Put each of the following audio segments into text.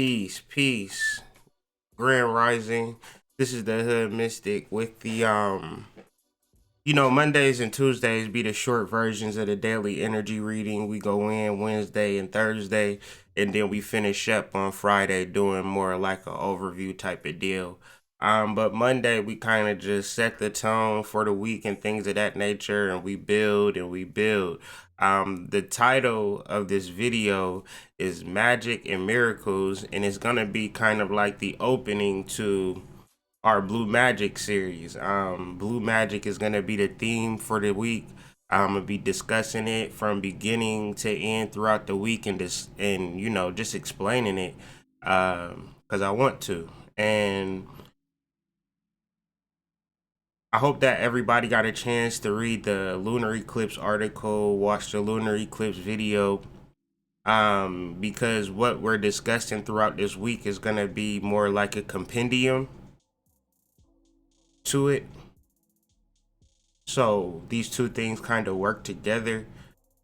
Peace. Grand Rising. This is the Hood Mystic with the Mondays and Tuesdays be the short versions of the daily energy reading. We go in Wednesday and Thursday, and then we finish up on Friday doing more like an overview type of deal. But Monday we kind of just set the tone for the week and things of that nature, and we build and we build. The title of this video is Magic and Miracles, and it's gonna be kind of like the opening to our Blue Magic series. Blue Magic is gonna be the theme for the week. I'm gonna be discussing it from beginning to end throughout the week, and just explaining it because I want to. And I hope that everybody got a chance to read the lunar eclipse article, watch the lunar eclipse video, because what we're discussing throughout this week is gonna be more like a compendium to it. So these two things kind of work together,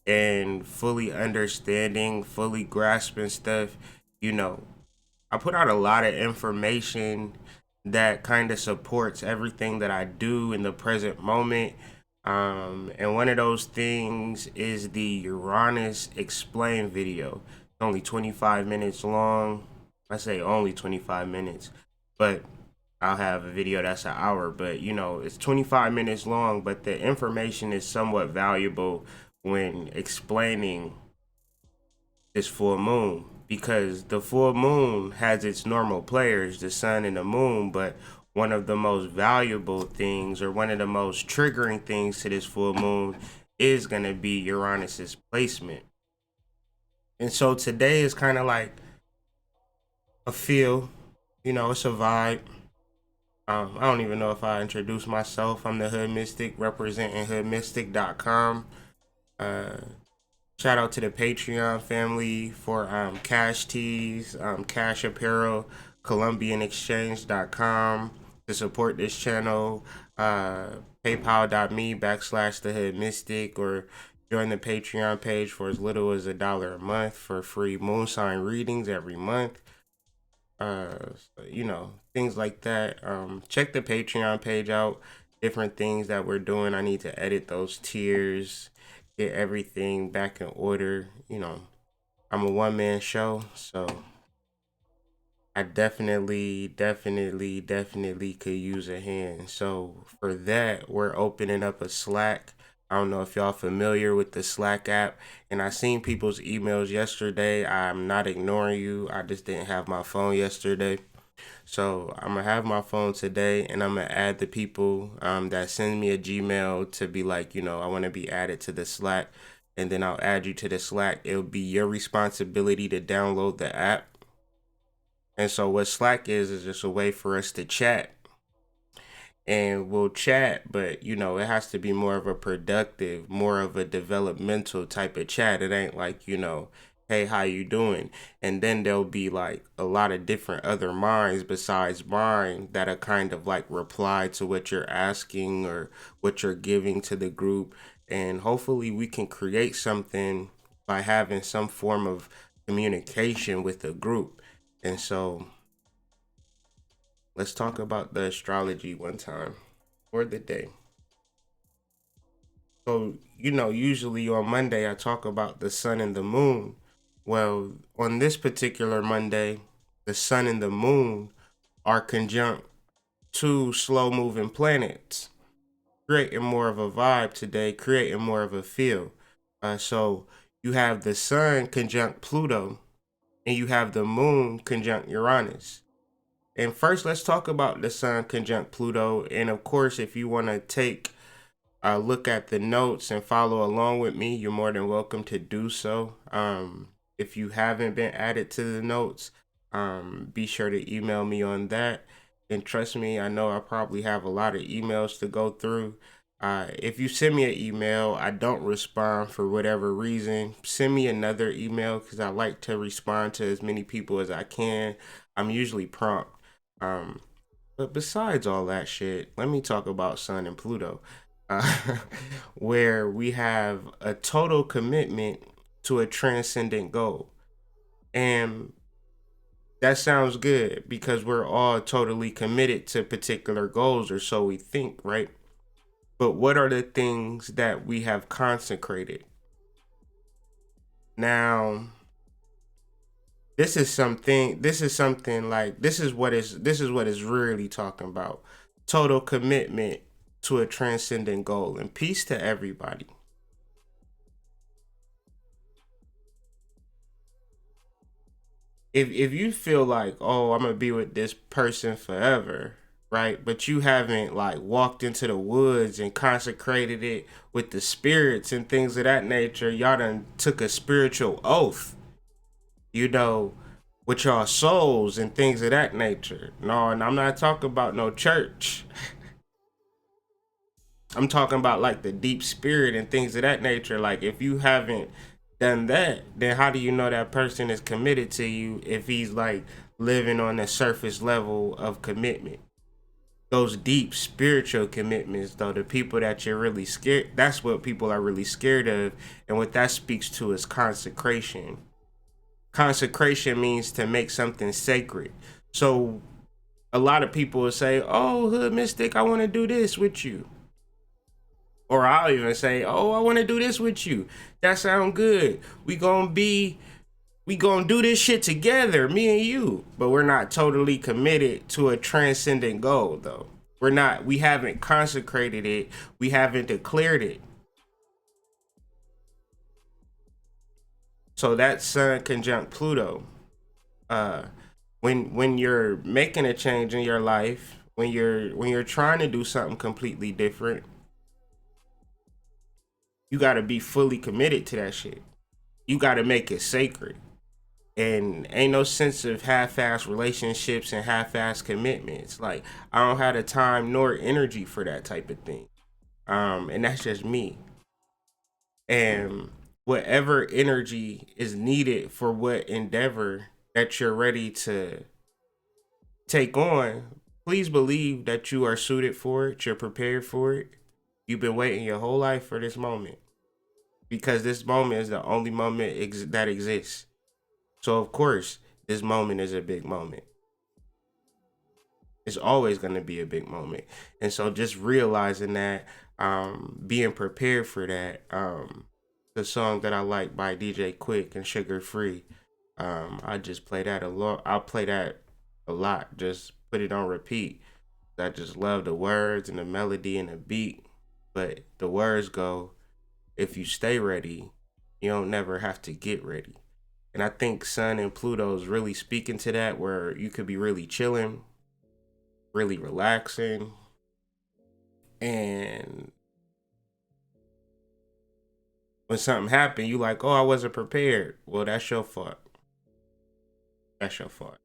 and fully understanding, fully grasping stuff. You know, I put out a lot of information that kind of supports everything that I do in the present moment. And one of those things is the Uranus Explain video. It's only 25 minutes long. I say only 25 minutes, but I'll have a video that's an hour, but it's 25 minutes long, but the information is somewhat valuable when explaining this full moon, because the full moon has its normal players, the sun and the moon, but one of the most valuable things, or one of the most triggering things to this full moon, is going to be Uranus's placement. And so today is kind of like a feel, it's a vibe. I don't even know if I introduced myself. I'm the Hood Mystic, representing Hoodmystic.com. Shout out to the Patreon family for Cash Tees, Cash Apparel, ColumbianExchange.com to support this channel. PayPal.me/the Hood Mystic, or join the Patreon page for as little as $1 a month for free moon sign readings every month. Things like that. Check the Patreon page out. Different things that we're doing. I need to edit those tiers, get everything back in order. I'm a one-man show, so I definitely could use a hand. So for that, we're opening up a Slack. I don't know if y'all familiar with the Slack app, and I seen people's emails yesterday. I'm not ignoring you. I just didn't have my phone yesterday. So I'm gonna have my phone today, and I'm gonna add the people that send me a Gmail to be like, I want to be added to the Slack, and then I'll add you to the Slack. It'll be your responsibility to download the app. And so what Slack is just a way for us to chat. And we'll chat, but it has to be more of a productive, more of a developmental type of chat. It ain't like, hey, how you doing? And then there'll be like a lot of different other minds besides mine that are kind of like reply to what you're asking or what you're giving to the group. And hopefully we can create something by having some form of communication with the group. And so let's talk about the astrology one time for the day. So, usually on Monday I talk about the sun and the moon. Well, on this particular Monday, the sun and the moon are conjunct two slow moving planets, creating more of a vibe today, creating more of a feel. So you have the sun conjunct Pluto, and you have the moon conjunct Uranus. And first, let's talk about the sun conjunct Pluto. And of course, if you want to take a look at the notes and follow along with me, you're more than welcome to do so. If you haven't been added to the notes, be sure to email me on that. And trust me, I know I probably have a lot of emails to go through. If you send me an email, I don't respond for whatever reason, send me another email, because I like to respond to as many people as I can. I'm usually prompt. But besides all that shit, let me talk about Sun and Pluto, where we have a total commitment to a transcendent goal. And That sounds good because we're all totally committed to particular goals, or so we think, right? But what are the things that we have consecrated? Now, this is something like this is what is really talking about. Total commitment to a transcendent goal, and peace to everybody. If you feel like, oh, I'm gonna be with this person forever, right? But you haven't like walked into the woods and consecrated it with the spirits and things of that nature, y'all done took a spiritual oath, you know, with y'all souls and things of that nature. No, and I'm not talking about no church. I'm talking about like the deep spirit and things of that nature. Like if you haven't done that, then how do you know that person is committed to you if he's like living on the surface level of commitment? Those deep spiritual commitments, though, the people that you're really scared, that's what people are really scared of. And what that speaks to is consecration. Consecration means to make something sacred. So a lot of people will say, oh, Hoodmystic, I want to do this with you. Or I'll even say, "Oh, I want to do this with you. That sound good. We gonna do this shit together, me and you." But we're not totally committed to a transcendent goal, though. We're not. We haven't consecrated it. We haven't declared it. So that Sun conjunct Pluto. Uh, when you're making a change in your life, when you're trying to do something completely different, you got to be fully committed to that shit. You got to make it sacred. And ain't no sense of half-ass relationships and half-ass commitments. Like I don't have the time nor energy for that type of thing. And that's just me. And whatever energy is needed for what endeavor that you're ready to take on, please believe that you are suited for it. You're prepared for it. You've been waiting your whole life for this moment because this moment is the only moment that exists. So of course, this moment is a big moment. It's always going to be a big moment. And so just realizing that, being prepared for that, the song that I like by DJ Quick and Sugar Free, I just play that a lot. I'll play that a lot. Just put it on repeat. I just love the words and the melody and the beat. But the words go, if you stay ready, you don't never have to get ready. And I think Sun and Pluto is really speaking to that, where you could be really chilling, really relaxing, and when something happened, you like, oh, I wasn't prepared. Well, that's your fault. That's your fault.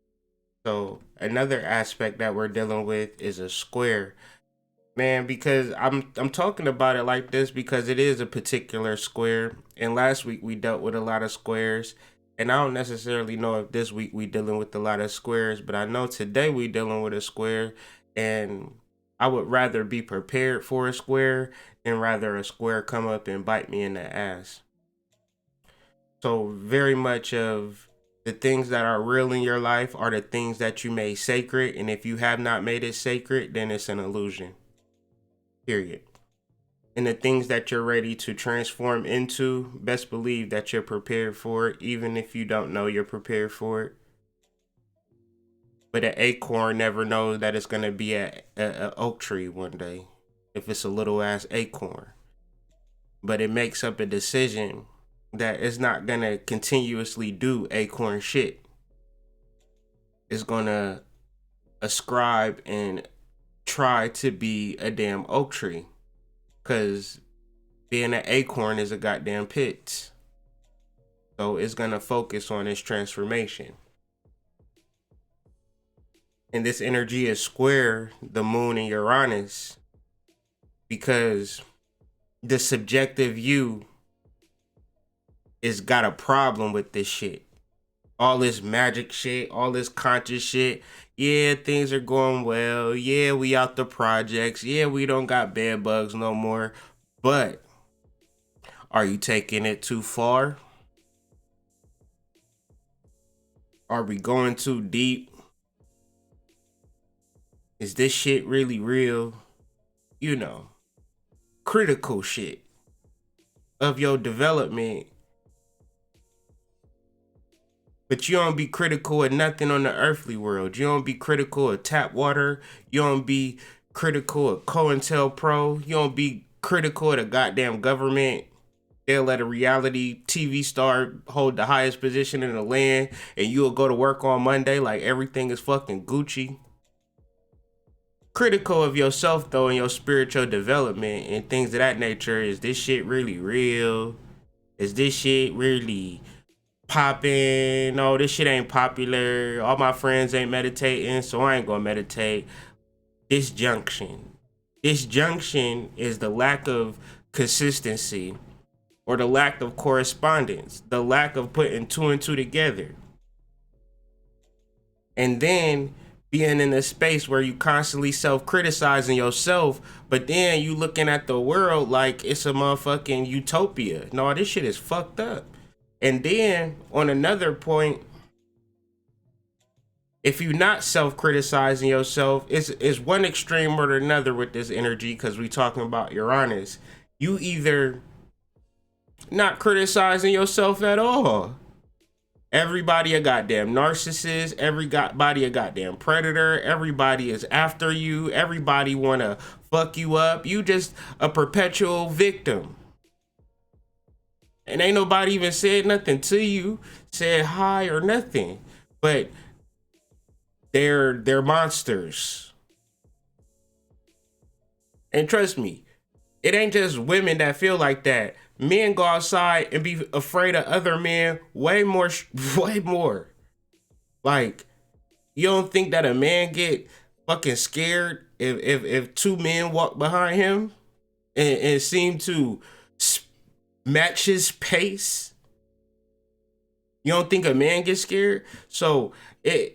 So another aspect that we're dealing with is a square. Man, because I'm talking about it like this because it is a particular square. And last week we dealt with a lot of squares. And I don't necessarily know if this week we dealing with a lot of squares, but I know today we dealing with a square. And I would rather be prepared for a square than rather a square come up and bite me in the ass. So very much of the things that are real in your life are the things that you made sacred. And if you have not made it sacred, then it's an illusion. Period. And the things that you're ready to transform into, best believe that you're prepared for it, even if you don't know you're prepared for it. But an acorn never knows that it's gonna be a oak tree one day, if it's a little ass acorn. But it makes up a decision that it's not gonna continuously do acorn shit. It's gonna ascribe and try to be a damn oak tree, cause being an acorn is a goddamn pit. So it's gonna focus on its transformation. And this energy is square the moon and Uranus because the subjective you is got a problem with this shit. All this magic shit, all this conscious shit. Yeah, things are going well. Yeah, we out the projects. Yeah, we don't got bed bugs no more. But are you taking it too far? Are we going too deep? Is this shit really real? You know, critical shit of your development. But you don't be critical of nothing on the earthly world. You don't be critical of tap water. You don't be critical of COINTELPRO. You don't be critical of the goddamn government. They'll let a reality TV star hold the highest position in the land, and you'll go to work on Monday like everything is fucking Gucci. Critical of yourself though, and your spiritual development and things of that nature. Is this shit really real? Is this shit really popping? No, this shit ain't popular. All my friends ain't meditating, so I ain't gonna meditate. Disjunction. Disjunction is the lack of consistency or the lack of correspondence, the lack of putting two and two together. And then being in a space where you constantly self-criticizing yourself, but then you looking at the world like it's a motherfucking utopia. No, this shit is fucked up. And then on another point, if you're not self-criticizing yourself, it's one extreme or another with this energy, because we talking about Uranus. You either not criticizing yourself at all. Everybody a goddamn narcissist. Everybody a goddamn predator. Everybody is after you. Everybody wanna fuck you up. You just a perpetual victim. And ain't nobody even said nothing to you, said hi or nothing. But they're monsters. And trust me, it ain't just women that feel like that. Men go outside and be afraid of other men way more, way more. Like, you don't think that a man get fucking scared if two men walk behind him and seem to match his pace? You don't think a man gets scared? So it's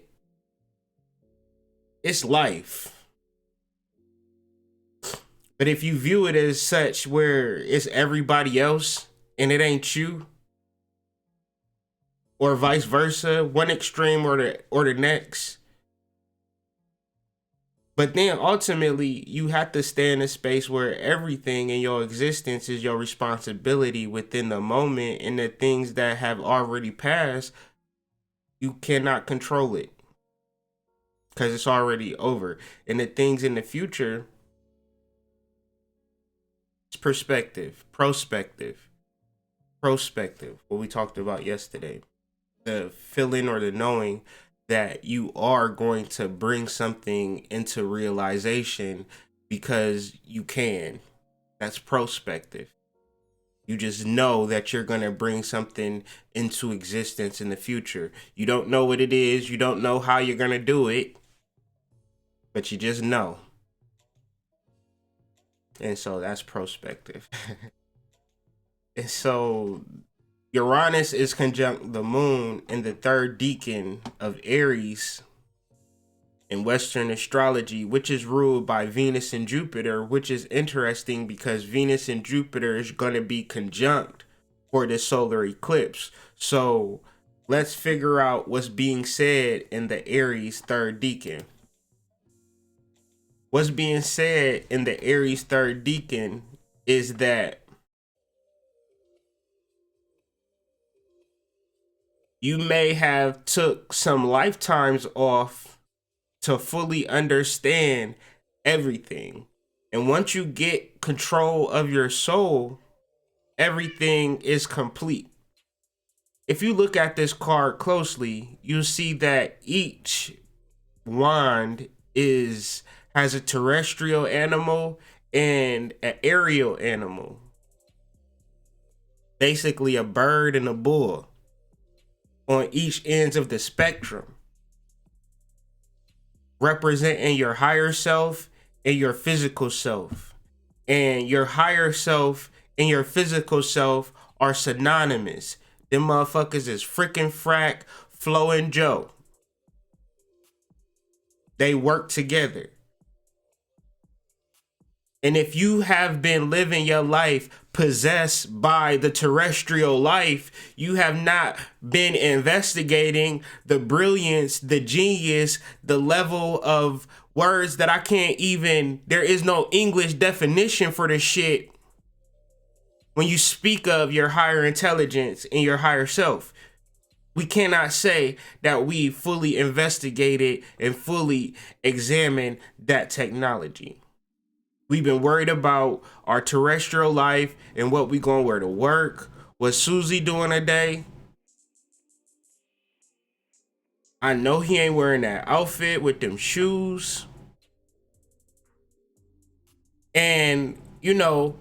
life. But if you view it as such where it's everybody else and it ain't you, or vice versa, one extreme or the next, but then ultimately you have to stay in a space where everything in your existence is your responsibility within the moment, and the things that have already passed, you cannot control it because it's already over. And the things in the future, it's perspective, prospective, what we talked about yesterday. The feeling or the knowing that you are going to bring something into realization because you can. That's prospective. You just know that you're going to bring something into existence in the future. You don't know what it is. You don't know how you're going to do it, but you just know. And so that's prospective. And so Uranus is conjunct the moon in the third decan of Aries in Western astrology, which is ruled by Venus and Jupiter, which is interesting because Venus and Jupiter is going to be conjunct for the solar eclipse. So let's figure out what's being said in the Aries third decan. What's being said in the Aries third decan is that you may have took some lifetimes off to fully understand everything. And once you get control of your soul, everything is complete. If you look at this card closely, you'll see that each wand has a terrestrial animal and an aerial animal. Basically a bird and a bull on each ends of the spectrum, representing your higher self and your physical self. And your higher self and your physical self are synonymous. Them motherfuckers is freaking Frack, Flo, and Joe. They work together. And if you have been living your life possessed by the terrestrial life, you have not been investigating the brilliance, the genius, the level of words that I can't even, there is no English definition for this shit. When you speak of your higher intelligence and your higher self, we cannot say that we fully investigated and fully examined that technology. We've been worried about our terrestrial life and what we gonna wear to work. What's Susie doing today? I know he ain't wearing that outfit with them shoes. And, you know,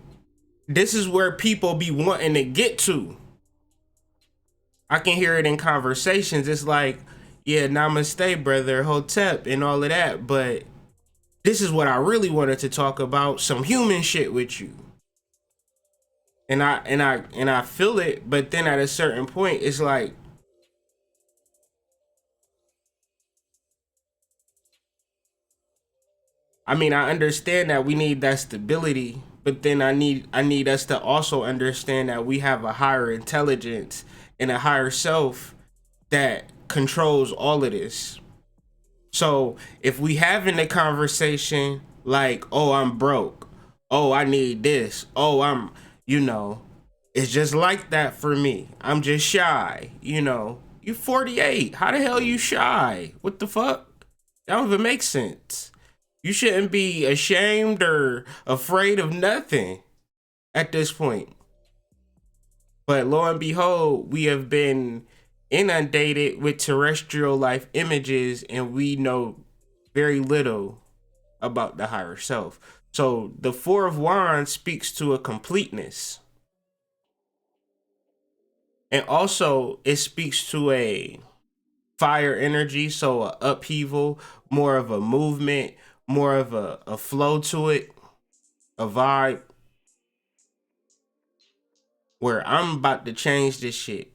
this is where people be wanting to get to. I can hear it in conversations. It's like, yeah, namaste, brother, hotep, and all of that. But this is what I really wanted to talk about, some human shit with you. And I feel it, but then at a certain point, it's like, I mean, I understand that we need that stability, but then I need us to also understand that we have a higher intelligence and a higher self that controls all of this. So if we having a conversation like, oh, I'm broke, oh, I need this, oh, I'm, you know, it's just like that for me. I'm just shy, you know. You 48. How the hell you shy? What the fuck? That don't even make sense. You shouldn't be ashamed or afraid of nothing at this point. But lo and behold, we have been inundated with terrestrial life images and we know very little about the higher self. So the Four of Wands speaks to a completeness. And also it speaks to a fire energy, so a upheaval, more of a movement, more of a flow to it, a vibe where I'm about to change this shit.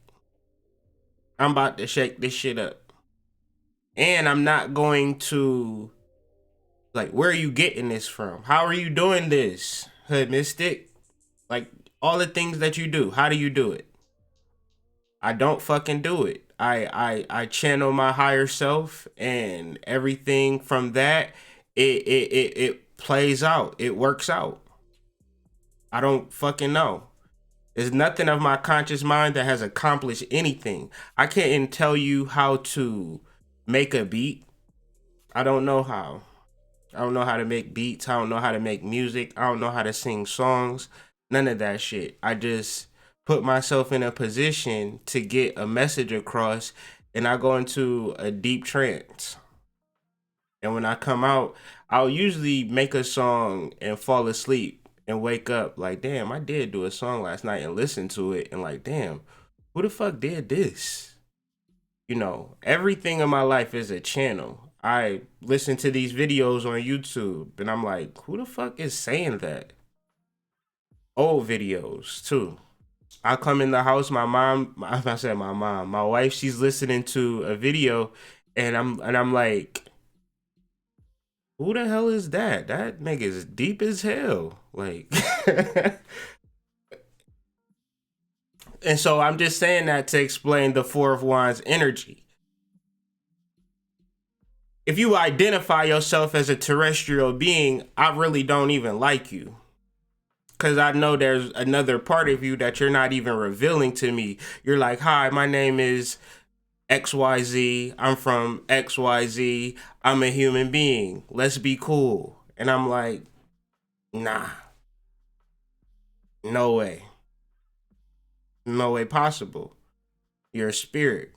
I'm about to shake this shit up. And I'm not going to, like, where are you getting this from? How are you doing this, Hoodmystic? Like, all the things that you do, how do you do it? I don't fucking do it. I channel my higher self and everything from that, it plays out. It works out. I don't fucking know. There's nothing of my conscious mind that has accomplished anything. I can't tell you how to make a beat. I don't know how. I don't know how to make beats. I don't know how to make music. I don't know how to sing songs. None of that shit. I just put myself in a position to get a message across and I go into a deep trance. And when I come out, I'll usually make a song and fall asleep and wake up like, damn, I did do a song last night and listen to it and like, damn, who the fuck did this? You know, everything in my life is a channel. I listen to these videos on YouTube and I'm like, who the fuck is saying that? Old videos too. I come in the house, my mom, I said my mom, my wife, she's listening to a video and I'm like, who the hell is that? That nigga's deep as hell. Like and so I'm just saying that to explain the Four of Wands energy. If you identify yourself as a terrestrial being, I really don't even like you. Because I know there's another part of you that you're not even revealing to me. You're like, hi, my name is XYZ. I'm from XYZ. I'm a human being. Let's be cool. And I'm like, nah, no way. No way possible. You're a spirit.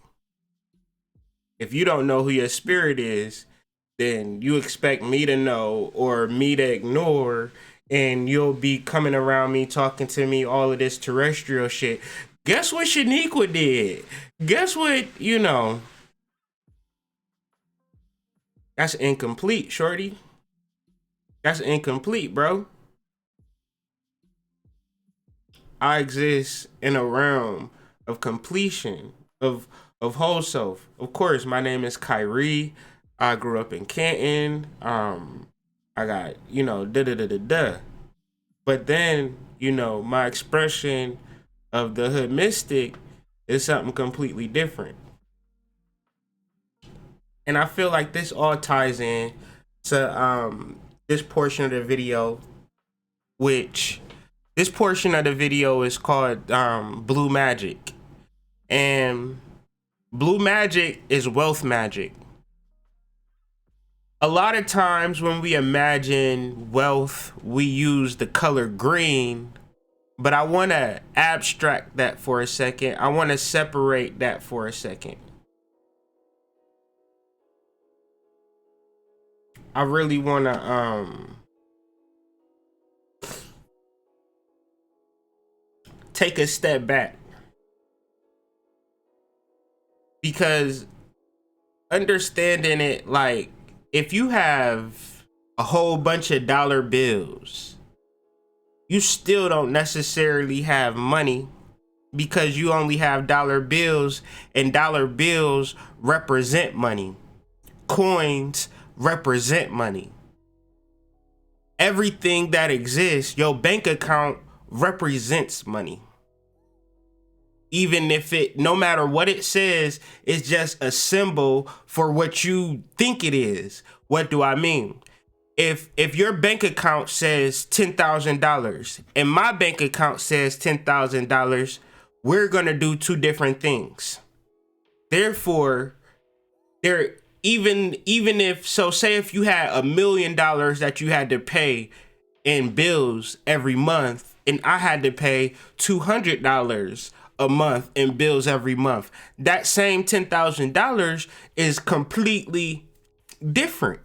If you don't know who your spirit is, then you expect me to know or me to ignore, and you'll be coming around me talking to me all of this terrestrial shit. Guess what Shaniqua did? Guess what, you know? That's incomplete, shorty. That's incomplete, bro. I exist in a realm of completion, of whole self. Of course, my name is Kyrie. I grew up in Canton. I got, you know, da da da da da. But then, my expression of the hood mystic is something completely different. And I feel like this all ties in to this portion of the video, which this portion of the video is called Blue Magic. And blue magic is wealth magic. A lot of times when we imagine wealth, we use the color green, but I want to abstract that for a second. I want to separate that for a second. I really want to take a step back, because understanding it, like, if you have a whole bunch of dollar bills, you still don't necessarily have money, because you only have dollar bills, and dollar bills represent money. Coins represent money. Everything that exists, your bank account represents money. Even if it, no matter what it says, it's just a symbol for what you think it is. What do I mean? If your bank account says $10,000 and my bank account says $10,000, we're gonna do two different things. Therefore, even if, so say if you had $1 million that you had to pay in bills every month, and I had to pay $200 a month in bills every month, that same $10,000 is completely different.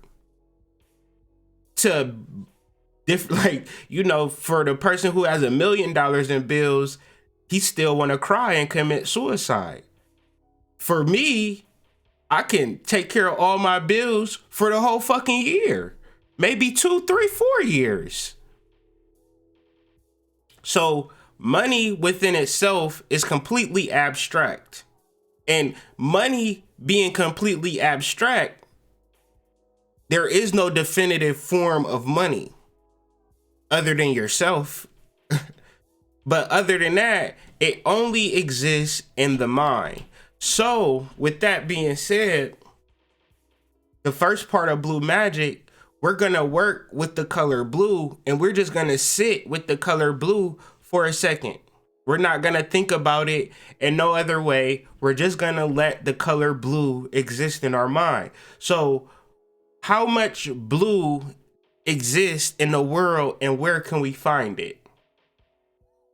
Like, for the person who has $1 million in bills, he still want to cry and commit suicide. For me, I can take care of all my bills for the whole fucking year, maybe 2, 3, 4 years. So money within itself is completely abstract. And money being completely abstract, there is no definitive form of money other than yourself. But other than that, it only exists in the mind. So with that being said, the first part of blue magic, we're going to work with the color blue, and we're just going to sit with the color blue for a second. We're not going to think about it in no other way. We're just going to let the color blue exist in our mind. So how much blue exists in the world, and where can we find it?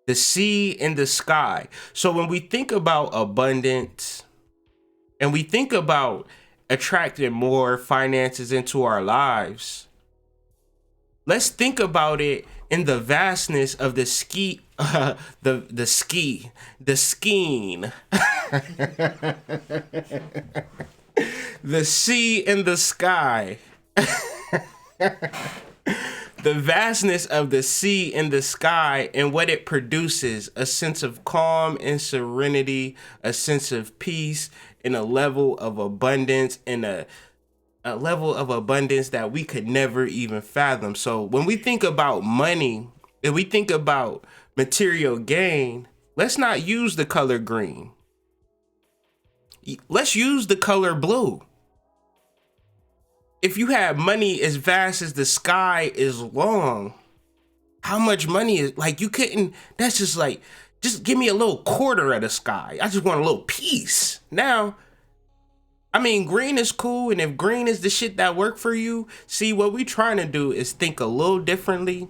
The sea and the sky. So when we think about abundance and we think about attracting more finances into our lives, let's think about it in the vastness of the skiing, the sea and the sky. The vastness of the sea and the sky, and what it produces: a sense of calm and serenity, a sense of peace, and a level of abundance, and a level of abundance that we could never even fathom. So when we think about money and we think about material gain, let's not use the color green. Let's use the color blue. If you have money as vast as the sky is long, how much money is, like, you couldn't, that's just like, just give me a little quarter of the sky. I just want a little piece. Now, I mean, green is cool, and if green is the shit that work for you, see, what we trying to do is think a little differently,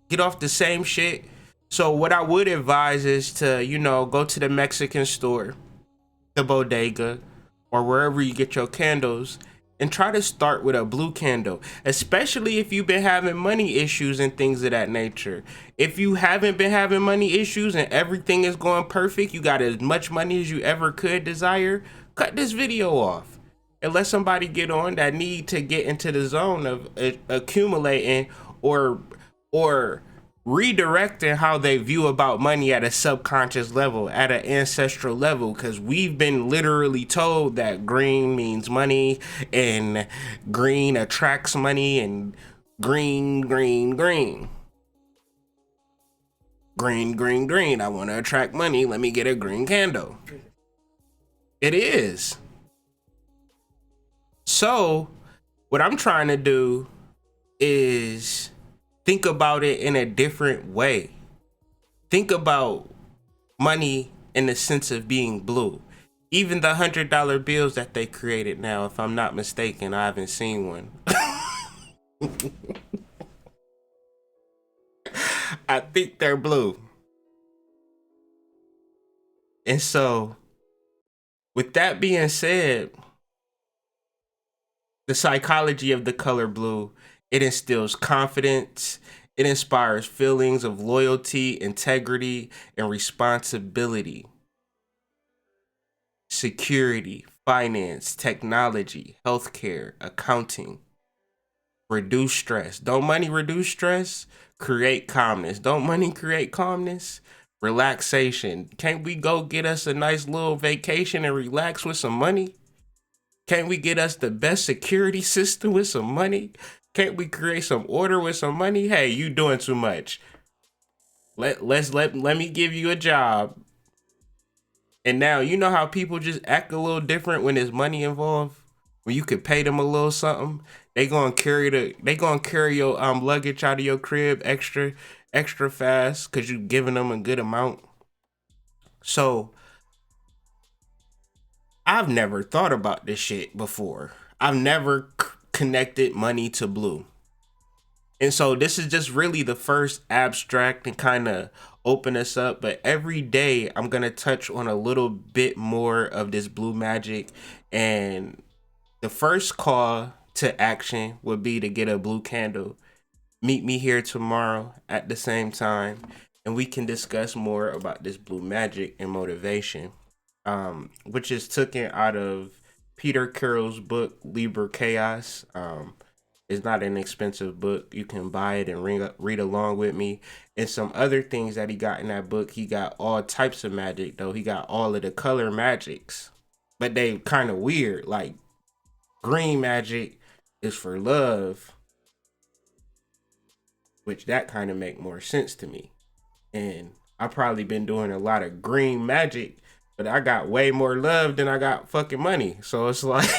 get off the same shit. So what I would advise is to, go to the Mexican store, the bodega, or wherever you get your candles, and try to start with a blue candle, especially if you've been having money issues and things of that nature. If you haven't been having money issues and everything is going perfect, you got as much money as you ever could desire, cut this video off and let somebody get on that need to get into the zone of accumulating or redirecting how they view about money at a subconscious level, at an ancestral level, because we've been literally told that green means money and green attracts money and green. Green, green, green. I want to attract money. Let me get a green candle. It is. So, what I'm trying to do is think about it in a different way. Think about money in the sense of being blue. Even the $100 bills that they created now, if I'm not mistaken, I haven't seen one. I think they're blue. And so, with that being said, the psychology of the color blue, it instills confidence, it inspires feelings of loyalty, integrity, and responsibility, security, finance, technology, healthcare, accounting. Reduce stress. Don't money reduce stress? Create calmness. Don't money create calmness? Relaxation. Can't we go get us a nice little vacation and relax with some money? Can't we get us the best security system with some money? Can't we create some order with some money? Hey, you doing too much. Let me give you a job. And now you know how people just act a little different when there's money involved. When you could pay them a little something, they gonna carry your luggage out of your crib extra fast because you giving them a good amount. So I've never thought about this shit before. I've never connected money to blue. And so this is just really the first abstract and kind of open us up. But every day I'm going to touch on a little bit more of this blue magic. And the first call to action would be to get a blue candle. Meet me here tomorrow at the same time. And we can discuss more about this blue magic and motivation, which is taken out of Peter Carroll's book, Liber Chaos. It's not an expensive book. You can buy it and read along with me. And some other things that he got in that book, he got all types of magic, though. He got all of the color magics. But they kind of weird. Like, green magic is for love, which that kind of make more sense to me. And I probably been doing a lot of green magic, but I got way more love than I got fucking money. So it's like...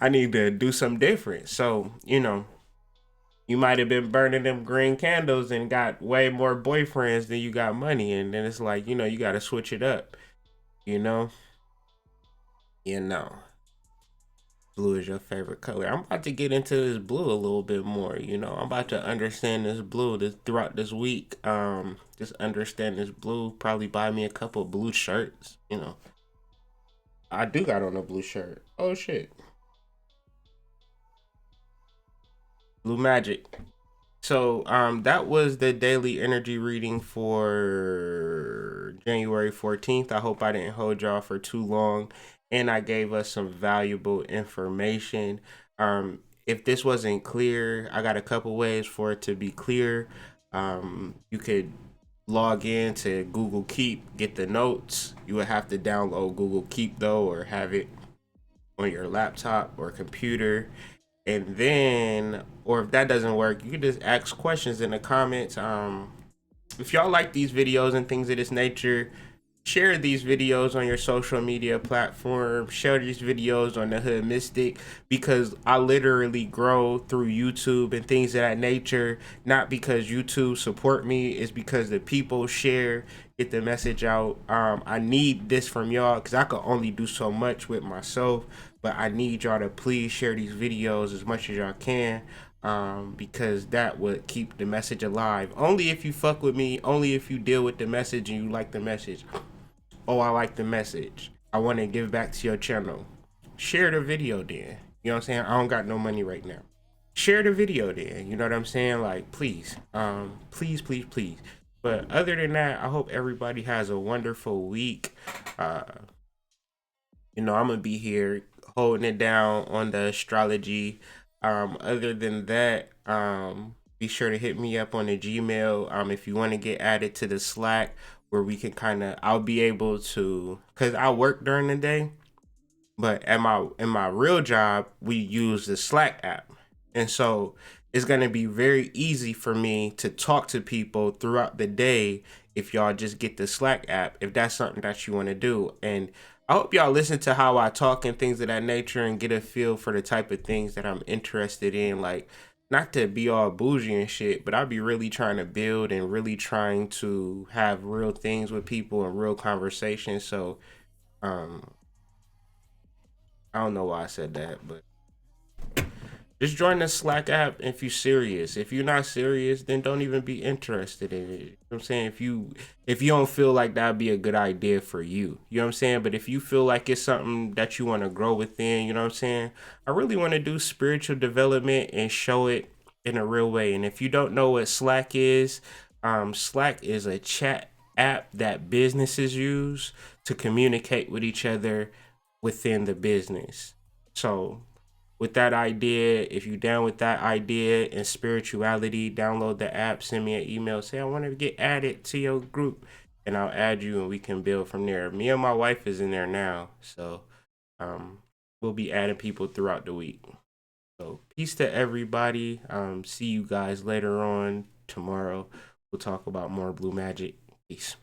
I need to do something different. So, you might have been burning them green candles and got way more boyfriends than you got money. And then it's like, you got to switch it up, you know? You know. Blue is your favorite color. I'm about to get into this blue a little bit more, I'm about to understand this blue throughout this week. Just understand this blue. Probably buy me a couple blue shirts, I do got on a blue shirt. Oh, shit. Blue Magic. So that was the daily energy reading for January 14th. I hope I didn't hold y'all for too long and I gave us some valuable information. If this wasn't clear, I got a couple ways for it to be clear. You could log in to Google Keep, get the notes. You would have to download Google Keep though, or have it on your laptop or computer. And then, or if that doesn't work, you can just ask questions in the comments. If y'all like these videos and things of this nature, share these videos on your social media platform. Share these videos on the Hoodmystic, because I literally grow through YouTube and things of that nature. Not because YouTube support me, it's because the people share, get the message out. I need this from y'all because I can only do so much with myself. But I need y'all to please share these videos as much as y'all can, because that would keep the message alive. Only if you fuck with me, only if you deal with the message and you like the message. Oh, I like the message. I want to give back to your channel. Share the video then. You know what I'm saying? I don't got no money right now. Share the video then. You know what I'm saying? Like, please. Please, please, please. But other than that, I hope everybody has a wonderful week. I'm going to be here holding it down on the astrology. Other than that, be sure to hit me up on the Gmail. If you want to get added to the Slack, where we can I'll be able to, cause I work during the day, but in my real job, we use the Slack app. And so it's going to be very easy for me to talk to people throughout the day if y'all just get the Slack app, if that's something that you want to do. And I hope y'all listen to how I talk and things of that nature and get a feel for the type of things that I'm interested in. Like, not to be all bougie and shit, but I'll be really trying to build and really trying to have real things with people and real conversations. So, um, I don't know why I said that, but just join the Slack app if you're serious. If you're not serious, then don't even be interested in it. You know what I'm saying? If you don't feel like that'd be a good idea for you. You know what I'm saying? But if you feel like it's something that you want to grow within, you know what I'm saying? I really want to do spiritual development and show it in a real way. And if you don't know what Slack is, Slack is a chat app that businesses use to communicate with each other within the business. So with that idea, if you down with that idea and spirituality, download the app, send me an email, say I want to get added to your group, and I'll add you and we can build from there. Me and my wife is in there now, so um, we'll be adding people throughout the week. So peace to everybody. See you guys later on tomorrow. We'll talk about more blue magic. Peace.